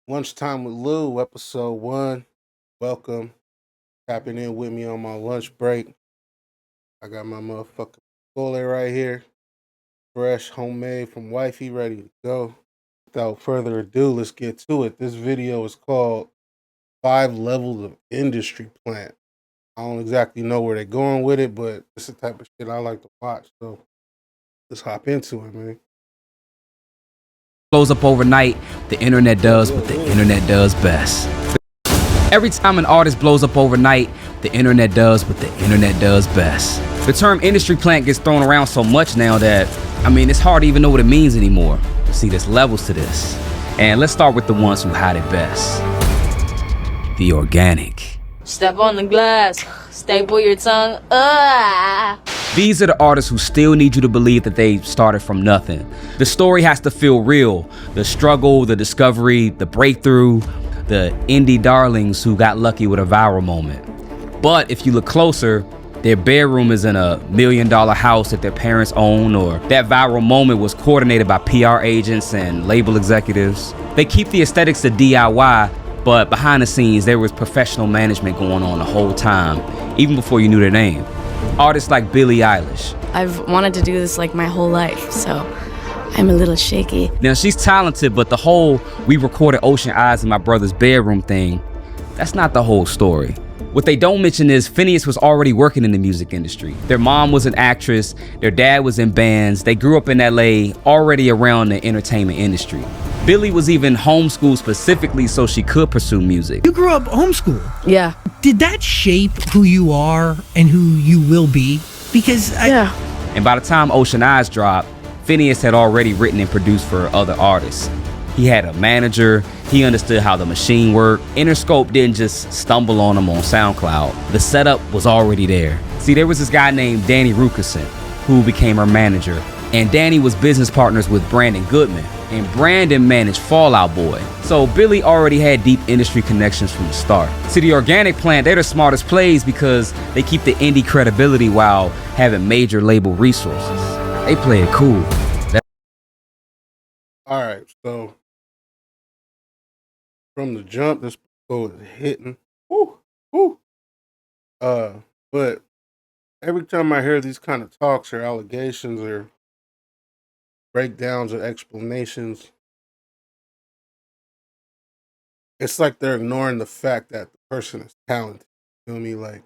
Lunchtime with Lou, episode 1. Welcome. Tapping in with me on my lunch break. I got my motherfucking Pole right here. Fresh, homemade from wifey, ready to go. Without further ado, let's get to it. This video is called 5 Levels of Industry Plant. I don't exactly know where they're going with it, but it's the type of shit I like to watch. So let's hop into it, man. Blows up overnight, the internet does what the internet does best. Every time an artist blows up overnight, the internet does what the internet does best. The term industry plant gets thrown around so much now that, it's hard to even know what it means anymore. See, there's levels to this. And let's start with the ones who hide it best. The organic. Step on the glass, staple your tongue, These are the artists who still need you to believe that they started from nothing. The story has to feel real. The struggle, the discovery, the breakthrough, the indie darlings who got lucky with a viral moment. But if you look closer, their bedroom is in a $1 million house that their parents own, or that viral moment was coordinated by PR agents and label executives. They keep the aesthetics to DIY, but behind the scenes, there was professional management going on the whole time, even before you knew their name. Artists like Billie Eilish. I've wanted to do this like my whole life, so I'm a little shaky. Now, she's talented, but the whole "we recorded Ocean Eyes in my brother's bedroom" thing, that's not the whole story. What they don't mention is Phineas was already working in the music industry. Their mom was an actress, their dad was in bands, they grew up in LA, already around the entertainment industry. Billie was even homeschooled specifically so she could pursue music. You grew up homeschooled. Yeah. Did that shape who you are and who you will be? Because And by the time Ocean Eyes dropped, Phineas had already written and produced for other artists. He had a manager, he understood how the machine worked. Interscope didn't just stumble on him on SoundCloud. The setup was already there. See, there was this guy named Danny Rukerson who became her manager. And Danny was business partners with Brandon Goodman. And Brandon managed Fall Out Boy. So Billie already had deep industry connections from the start. See, the organic plant, they're the smartest plays because they keep the indie credibility while having major label resources. They play it cool. All right, so from the jump, this goal is hitting. Woo, woo. But every time I hear these kind of talks or allegations or breakdowns or explanations, it's like they're ignoring the fact that the person is talented. You know what I mean? Like,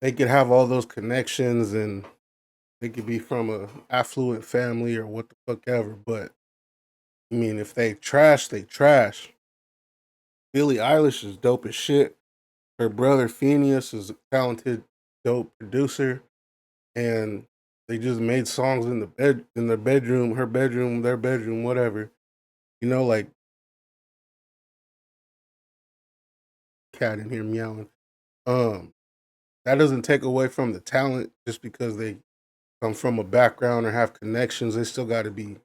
they could have all those connections and they could be from a affluent family or what the fuck ever, but if they trash, they trash. Billie Eilish is dope as shit. Her brother Phineas is a talented, dope producer, and they just made songs in their bedroom, her bedroom, their bedroom, whatever. Like cat in here meowing. That doesn't take away from the talent just because they come from a background or have connections. They still got to be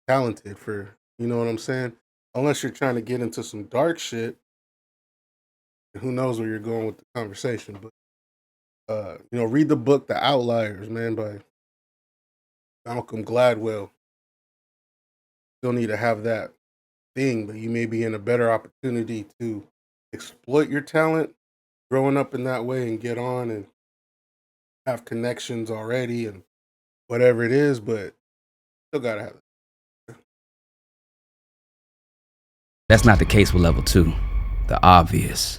talented for, you know what I'm saying? Unless you're trying to get into some dark shit, who knows where you're going with the conversation. But read the book The Outliers, man, by Malcolm Gladwell. Still need to have that thing, but you may be in a better opportunity to exploit your talent growing up in that way and get on and have connections already and whatever it is, but still gotta have it. That's not the case with level 2, the obvious.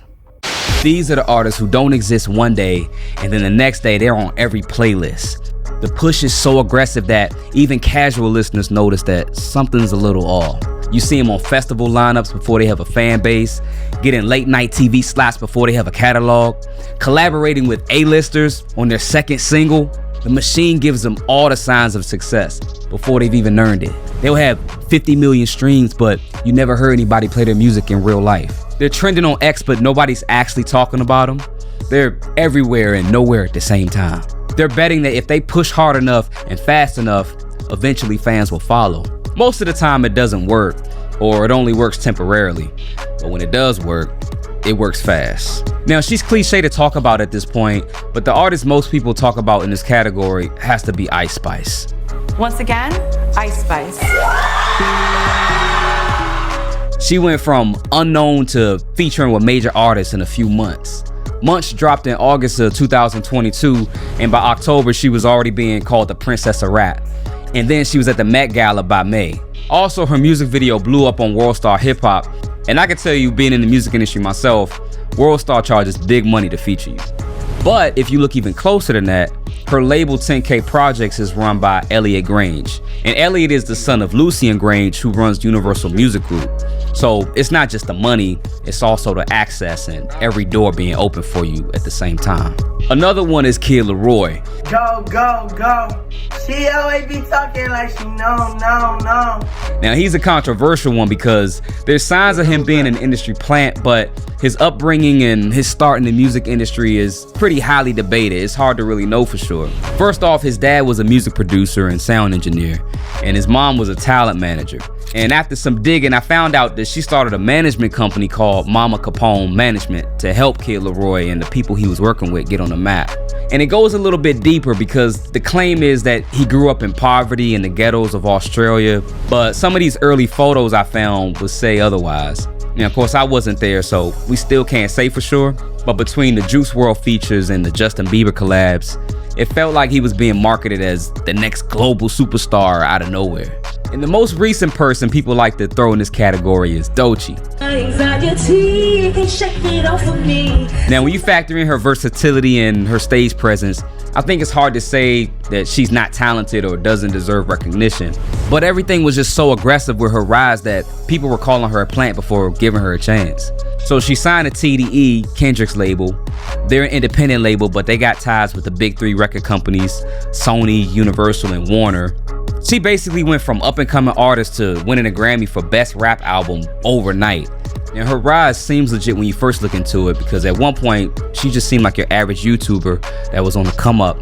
These are the artists who don't exist one day, and then the next day they're on every playlist. The push is so aggressive that even casual listeners notice that something's a little off. You see them on festival lineups before they have a fan base, getting late night TV slots before they have a catalog, collaborating with A-listers on their second single. The machine gives them all the signs of success before they've even earned it. They'll have 50 million streams, but you never heard anybody play their music in real life. They're trending on X, but nobody's actually talking about them. They're everywhere and nowhere at the same time. They're betting that if they push hard enough and fast enough, eventually fans will follow. Most of the time it doesn't work, or it only works temporarily. But when it does work, it works fast. Now, she's cliche to talk about at this point, but the artist most people talk about in this category has to be Ice Spice. Once again, Ice Spice. She went from unknown to featuring with major artists in a few months. Munch dropped in August of 2022, and by October, she was already being called the Princess of Rap. And then she was at the Met Gala by May. Also, her music video blew up on World Star Hip Hop, and I can tell you, being in the music industry myself, World Star charges big money to feature you. But if you look even closer than that, her label 10K Projects is run by Elliot Grange. And Elliot is the son of Lucian Grange, who runs Universal Music Group. So it's not just the money, it's also the access and every door being open for you at the same time. Another one is Kid Laroi. Go, go, go. She always be talking like she no. Now he's a controversial one because there's signs of him being an industry plant, but his upbringing and his start in the music industry is pretty highly debated. It's hard to really know for sure. First off, his dad was a music producer and sound engineer, and his mom was a talent manager. And after some digging, I found out that she started a management company called Mama Capone Management to help Kid Laroi and the people he was working with get on the map. And it goes a little bit deeper because the claim is that he grew up in poverty in the ghettos of Australia, but some of these early photos I found would say otherwise. Now, of course, I wasn't there, so we still can't say for sure, but between the Juice WRLD features and the Justin Bieber collabs, it felt like he was being marketed as the next global superstar out of nowhere. And the most recent person people like to throw in this category is Doechii. Now, when you factor in her versatility and her stage presence, I think it's hard to say that she's not talented or doesn't deserve recognition. But everything was just so aggressive with her rise that people were calling her a plant before giving her a chance. So she signed to TDE, Kendrick's label. They're an independent label, but they got ties with the big three record companies, Sony, Universal, and Warner. She basically went from up-and-coming artist to winning a Grammy for Best Rap Album overnight. And her rise seems legit when you first look into it, because at one point, she just seemed like your average YouTuber that was on the come up.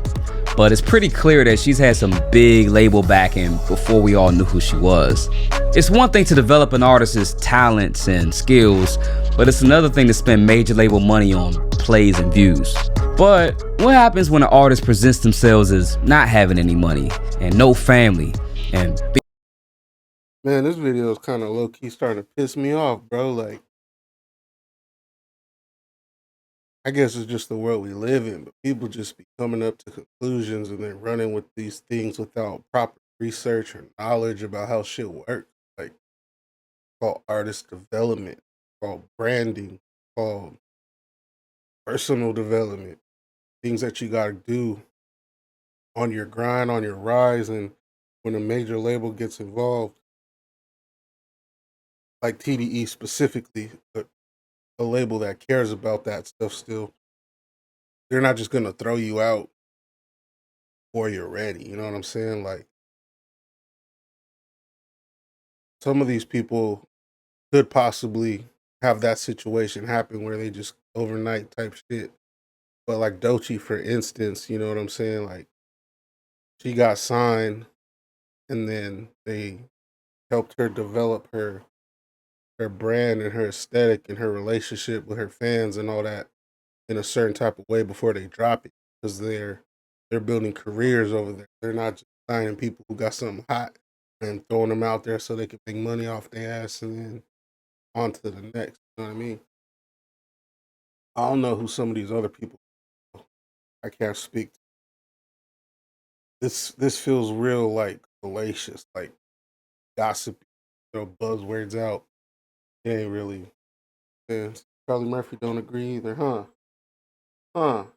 But it's pretty clear that she's had some big label backing before we all knew who she was. It's one thing to develop an artist's talents and skills, but it's another thing to spend major label money on plays and views. But what happens when an artist presents themselves as not having any money and no family and Man, this video is kind of low-key starting to piss me off, bro. Like, I guess it's just the world we live in, but people just be coming up to conclusions and then running with these things without proper research or knowledge about how shit works. Like, it's called artist development, it's called branding, it's called personal development, things that you gotta do on your grind, on your rise, and when a major label gets involved, like TDE specifically, but a label that cares about that stuff still, they're not just gonna throw you out before you're ready. You know what I'm saying? Like, some of these people could possibly have that situation happen where they just overnight type shit. But like Doechii, for instance, you know what I'm saying? Like, she got signed and then they helped her develop her brand and her aesthetic and her relationship with her fans and all that in a certain type of way before they drop it, because they're building careers over there. They're not just signing people who got something hot and throwing them out there so they can make money off their ass and then on to the next. You know what I mean? I don't know who some of these other people are. I can't speak. This feels real like salacious, like gossip, buzzwords out. It ain't really. Yeah, Charlie Murphy don't agree either, huh? All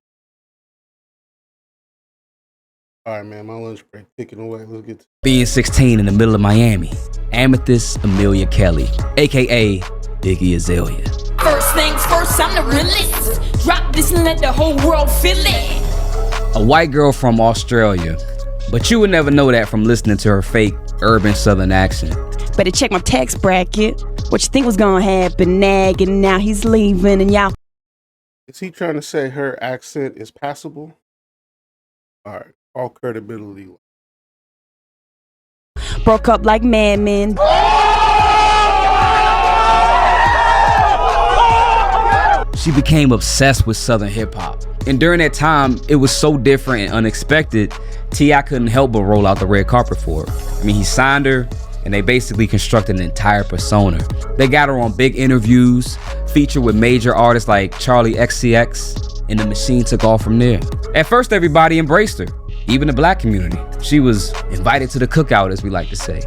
right, man, my lunch break ticking away. Let's get to being 16 in the middle of Miami. Amethyst Amelia Kelly, aka Iggy Azalea. First things first, I'm the realist. Drop this and let the whole world feel it. A white girl from Australia, but you would never know that from listening to her fake urban southern accent. Better check my tax bracket. What you think was gonna happen? Nagging, now he's leaving, and y'all. Is he trying to say her accent is passable? All right, all credibility. Broke up like madmen. She became obsessed with Southern hip hop. And during that time, it was so different and unexpected, T.I. couldn't help but roll out the red carpet for her. I mean, he signed her, and they basically constructed an entire persona. They got her on big interviews, featured with major artists like Charlie XCX, and the machine took off from there. At first, everybody embraced her, even the black community. She was invited to the cookout, as we like to say.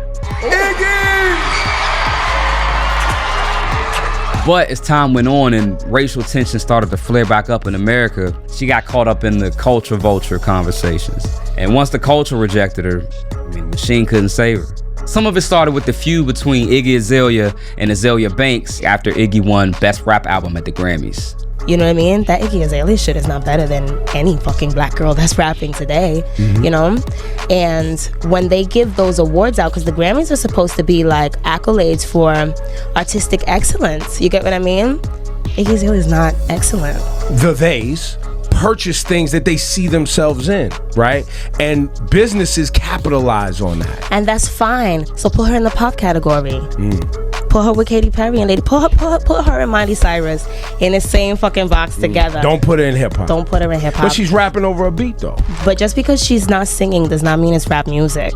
But as time went on and racial tension started to flare back up in America, she got caught up in the culture vulture conversations. And once the culture rejected her, the machine couldn't save her. Some of it started with the feud between Iggy Azalea and Azalea Banks after Iggy won Best Rap Album at the Grammys. You know what I mean? That Iggy Azalea shit is not better than any fucking black girl that's rapping today, you know? And when they give those awards out, because the Grammys are supposed to be like accolades for artistic excellence, you get what I mean? Iggy Azalea is not excellent. The theys purchase things that they see themselves in, right? And businesses capitalize on that. And that's fine. So put her in the pop category. Put her with Katy Perry and put her and Miley Cyrus in the same fucking box together. Don't put her in hip hop. Don't put her in hip hop. But she's rapping over a beat though. But just because she's not singing does not mean it's rap music.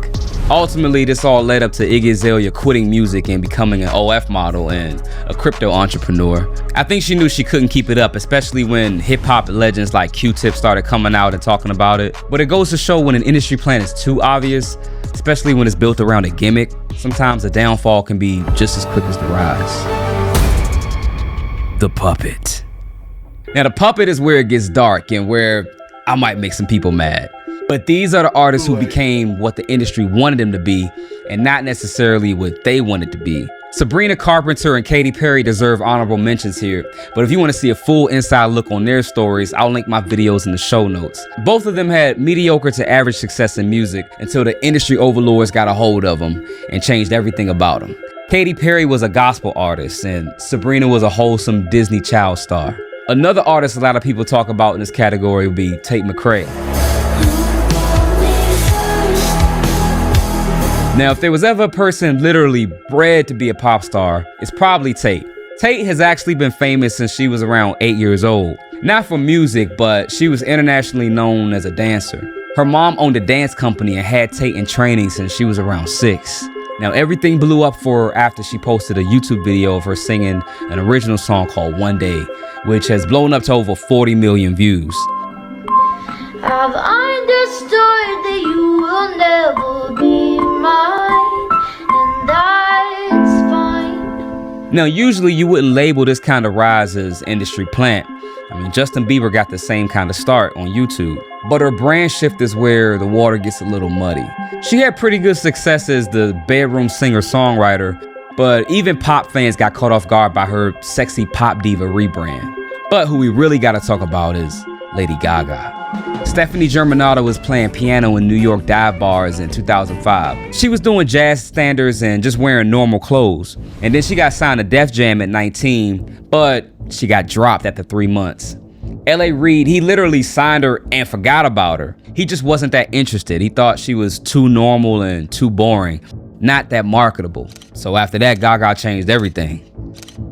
Ultimately, this all led up to Iggy Azalea quitting music and becoming an OF model and a crypto entrepreneur. I think she knew she couldn't keep it up, especially when hip-hop legends like Q-Tip started coming out and talking about it. But it goes to show when an industry plan is too obvious, especially when it's built around a gimmick, sometimes the downfall can be just as quick as the rise. The puppet. Now, the puppet is where it gets dark and where I might make some people mad. But these are the artists who became what the industry wanted them to be and not necessarily what they wanted to be. Sabrina Carpenter and Katy Perry deserve honorable mentions here, but if you want to see a full inside look on their stories, I'll link my videos in the show notes. Both of them had mediocre to average success in music until the industry overlords got a hold of them and changed everything about them. Katy Perry was a gospel artist and Sabrina was a wholesome Disney child star. Another artist a lot of people talk about in this category would be Tate McRae. Now, if there was ever a person literally bred to be a pop star, it's probably Tate. Tate has actually been famous since she was around 8 years old. Not for music, but she was internationally known as a dancer. Her mom owned a dance company and had Tate in training since she was around 6. Now, everything blew up for her after she posted a YouTube video of her singing an original song called One Day, which has blown up to over 40 million views. I've understood that you will never be mine, and that's fine. Now, usually you wouldn't label this kind of rise as industry plant. I mean, Justin Bieber got the same kind of start on YouTube. But her brand shift is where the water gets a little muddy. She had pretty good success as the bedroom singer-songwriter, but even pop fans got caught off guard by her sexy pop diva rebrand. But who we really gotta talk about is Lady Gaga. Stephanie Germanotta was playing piano in New York dive bars in 2005. She was doing jazz standards and just wearing normal clothes. And then she got signed to Def Jam at 19, but she got dropped after 3 months. L.A. Reid, he literally signed her and forgot about her. He just wasn't that interested. He thought she was too normal and too boring, not that marketable. So after that, Gaga changed everything.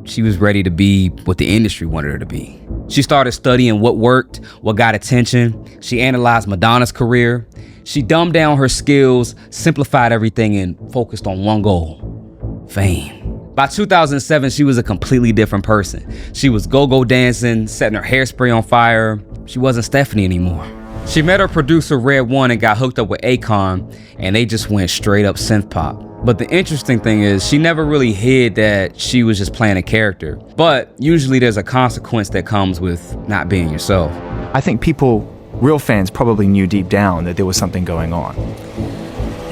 She was ready to be what the industry wanted her to be. She started studying what worked, what got attention. She analyzed Madonna's career. She dumbed down her skills, simplified everything, and focused on one goal: fame. By 2007, she was a completely different person. She was go-go dancing, setting her hairspray on fire. She wasn't Stephanie anymore. She met her producer Red One and got hooked up with Akon, and they just went straight up synth pop. But the interesting thing is, she never really hid that she was just playing a character. But usually there's a consequence that comes with not being yourself. I think people, real fans, probably knew deep down that there was something going on.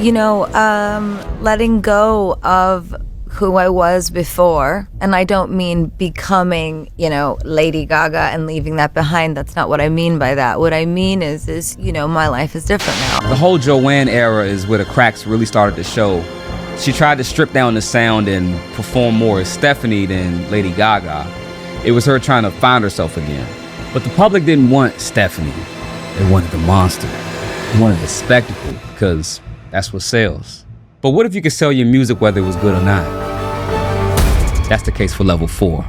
You know, letting go of who I was before, and I don't mean becoming, you know, Lady Gaga and leaving that behind. That's not what I mean by that. What I mean is, you know, my life is different now. The whole Joanne era is where the cracks really started to show. She tried to strip down the sound and perform more as Stephanie than Lady Gaga. It was her trying to find herself again. But the public didn't want Stephanie. They wanted the monster. They wanted the spectacle, because that's what sells. But what if you could sell your music whether it was good or not? That's the case for level 4.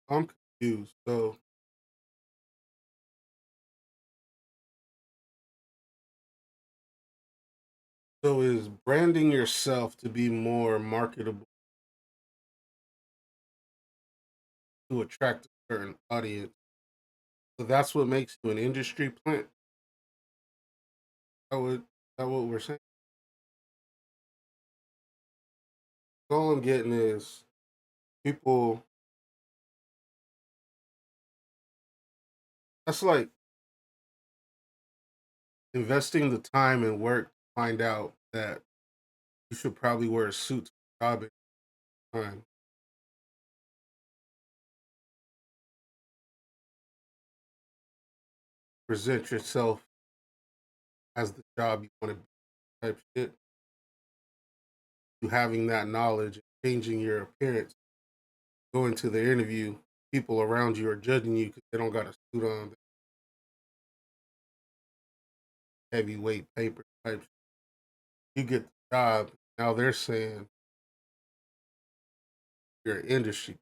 I'm confused. So So is branding yourself to be more marketable to attract a certain audience? So that's what makes you an industry plant? Is that what we're saying? All I'm getting is people. That's like investing the time and work to find out that you should probably wear a suit to the job at the time. Present yourself as the job you want to be type shit. You having that knowledge, changing your appearance, going to the interview, people around you are judging you because they don't got a suit on, heavyweight paper type shit. You get the job, now they're saying you're an industry.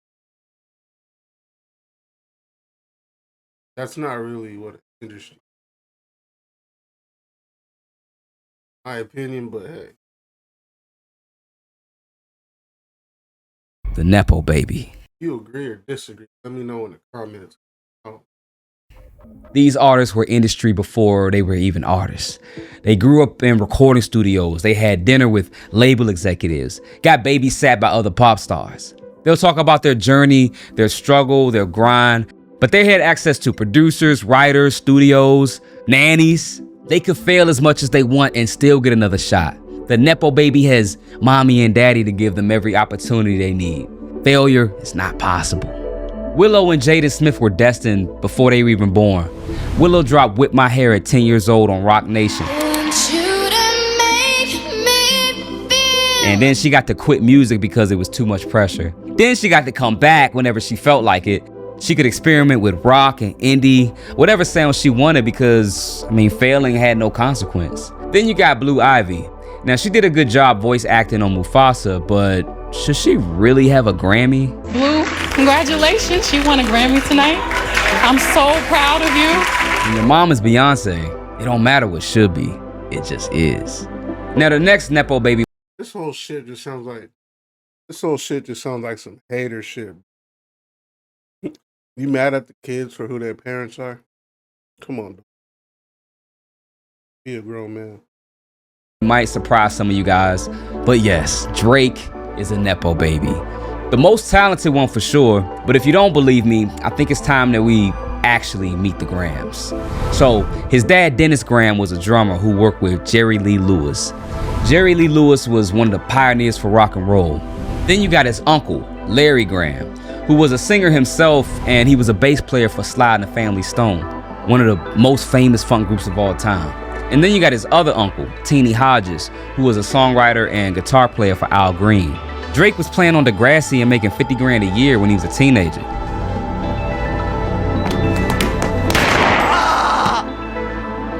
That's not really what an industry is, my opinion, but hey. The Nepo baby. You agree or disagree? Let me know in the comments. Oh. These artists were industry before they were even artists. They grew up in recording studios. They had dinner with label executives, got babysat by other pop stars. They'll talk about their journey, their struggle, their grind, but they had access to producers, writers, studios, nannies. They could fail as much as they want and still get another shot. The Nepo baby has mommy and daddy to give them every opportunity they need. Failure is not possible. Willow and Jaden Smith were destined before they were even born. Willow dropped Whip My Hair at 10 years old on Rock Nation. And then she got to quit music because it was too much pressure. Then she got to come back whenever she felt like it. She could experiment with rock and indie, whatever sound she wanted because, failing had no consequence. Then you got Blue Ivy. Now, she did a good job voice acting on Mufasa, but should she really have a Grammy? Blue, congratulations. You won a Grammy tonight. I'm so proud of you. When your mom is Beyonce, it don't matter what should be. It just is. Now, the next Nepo baby. This whole shit just sounds like some hater shit. You mad at the kids for who their parents are? Come on. Be a grown man. Might surprise some of you guys, but yes, Drake is a Nepo baby. The most talented one for sure, but if you don't believe me, I think it's time that we actually meet the Grahams. So, his dad, Dennis Graham, was a drummer who worked with Jerry Lee Lewis. Jerry Lee Lewis was one of the pioneers for rock and roll. Then you got his uncle, Larry Graham, who was a singer himself, and he was a bass player for Sly and the Family Stone, one of the most famous funk groups of all time. And then you got his other uncle, Teenie Hodges, who was a songwriter and guitar player for Al Green. Drake was playing on Degrassi and making $50 grand a year when he was a teenager.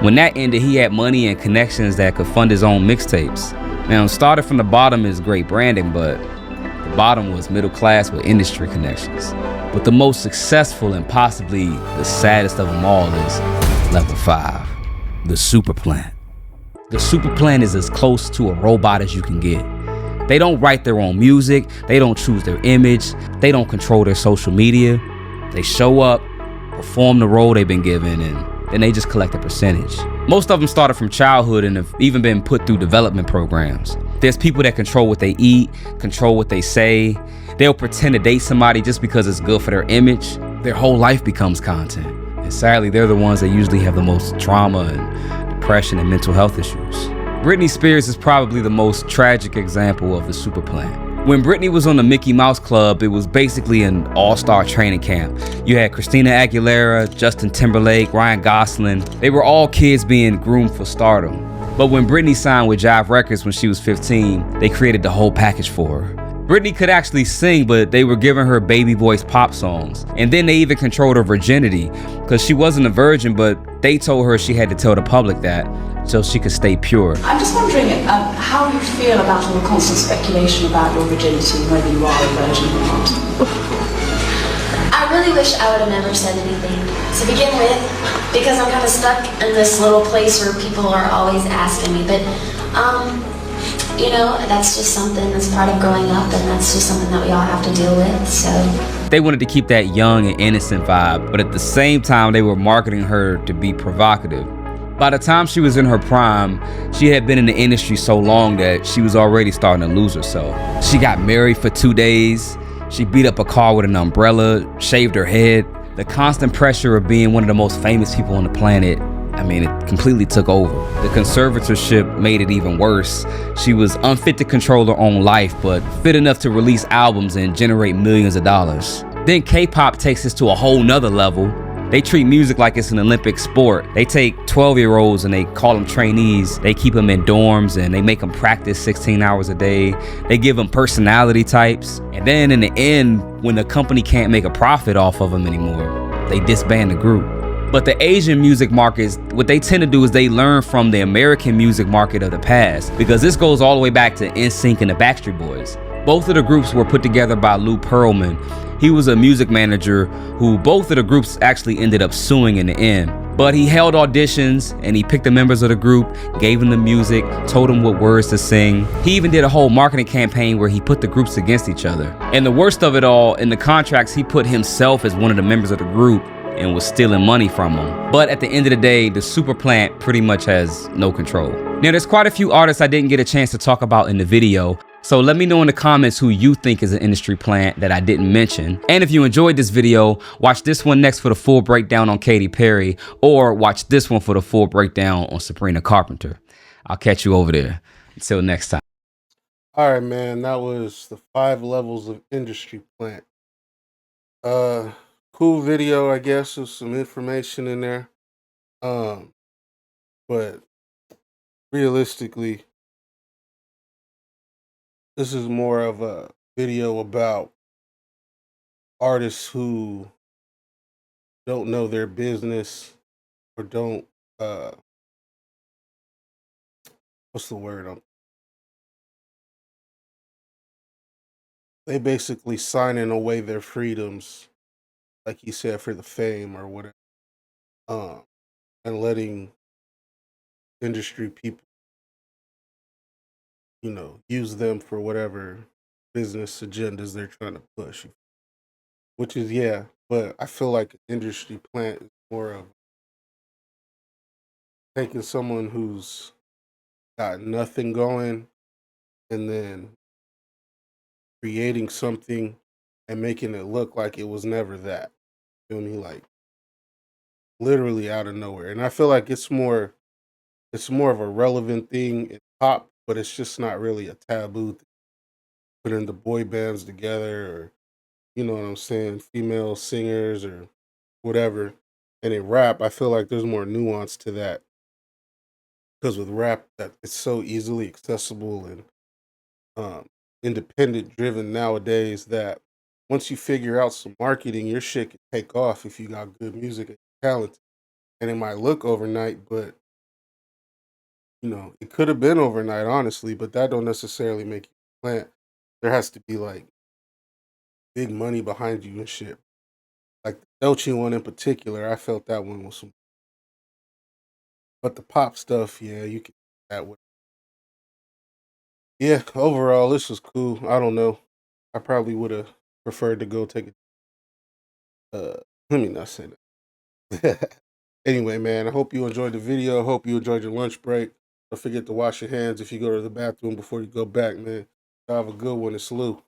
When that ended, he had money and connections that could fund his own mixtapes. Now, started from the bottom is great branding, but the bottom was middle class with industry connections. But the most successful and possibly the saddest of them all is level 5. The super plant. The super plant is as close to a robot as you can get. They don't write their own music, they don't choose their image, they don't control their social media. They show up, perform the role they've been given, and then they just collect a percentage. Most of them started from childhood and have even been put through development programs. There's people that control what they eat, control what they say. They'll pretend to date somebody just because it's good for their image. Their whole life becomes content. And sadly, they're the ones that usually have the most trauma and depression and mental health issues. Britney Spears is probably the most tragic example of the super plant. When Britney was on the Mickey Mouse Club, it was basically an all-star training camp. You had Christina Aguilera, Justin Timberlake, Ryan Gosling. They were all kids being groomed for stardom. But when Britney signed with Jive Records when she was 15, they created the whole package for her. Britney could actually sing, but they were giving her baby voice pop songs. And then they even controlled her virginity, because she wasn't a virgin, but they told her she had to tell the public that so she could stay pure. I'm just wondering how you feel about all the constant speculation about your virginity and whether you are a virgin or not. I really wish I would have never said anything to begin with, because I'm kind of stuck in this little place where people are always asking me. But You know, that's just something that's part of growing up, and that's just something that we all have to deal with, so. They wanted to keep that young and innocent vibe, but at the same time, they were marketing her to be provocative. By the time she was in her prime, she had been in the industry so long that she was already starting to lose herself. She got married for 2 days. She beat up a car with an umbrella, shaved her head. The constant pressure of being one of the most famous people on the planet, I mean, it completely took over. The conservatorship made it even worse. She was unfit to control her own life, but fit enough to release albums and generate millions of dollars. Then K-pop takes this to a whole nother level. They treat music like it's an Olympic sport. They take 12-year-olds and they call them trainees. They keep them in dorms and they make them practice 16 hours a day. They give them personality types. And then in the end, when the company can't make a profit off of them anymore, they disband the group. But the Asian music markets, what they tend to do is they learn from the American music market of the past, because this goes all the way back to NSYNC and the Backstreet Boys. Both of the groups were put together by Lou Pearlman. He was a music manager who both of the groups actually ended up suing in the end. But he held auditions and he picked the members of the group, gave them the music, told them what words to sing. He even did a whole marketing campaign where he put the groups against each other. And the worst of it all, in the contracts, he put himself as one of the members of the group and was stealing money from them. But at the end of the day, the super plant pretty much has no control. Now, there's quite a few artists I didn't get a chance to talk about in the video, so let me know in the comments who you think is an industry plant that I didn't mention. And if you enjoyed this video, watch this one next for the full breakdown on Katy Perry, or watch this one for the full breakdown on Sabrina Carpenter. I'll catch you over there. Until next time. All right, man, that was the 5 levels of industry plant. Cool video, I guess, with some information in there. But realistically, this is more of a video about artists who don't know their business or don't, what's the word? They basically signing away their freedoms, like you said, for the fame or whatever, and letting industry people, use them for whatever business agendas they're trying to push. Which is, yeah, but I feel like an industry plant is more of taking someone who's got nothing going and then creating something and making it look like it was never that. Feel me? Like literally out of nowhere. And I feel like it's more of a relevant thing in pop, but it's just not really a taboo thing. Putting the boy bands together, or you know what I'm saying, female singers or whatever. And in rap, I feel like there's more nuance to that. Because with rap, that it's so easily accessible and independent driven nowadays that once you figure out some marketing, your shit can take off if you got good music and talent. And it might look overnight, but it could have been overnight, honestly, but that don't necessarily make you a plant. There has to be like big money behind you and shit. Like the Dolce one in particular, I felt that one was some. But the pop stuff, yeah, you can that way. Yeah, overall, this was cool. I don't know. I probably would have preferred to go take a. Let me not say that. Anyway, man, I hope you enjoyed the video. I hope you enjoyed your lunch break. Don't forget to wash your hands if you go to the bathroom before you go back, man. Y'all have a good one. It's Lou.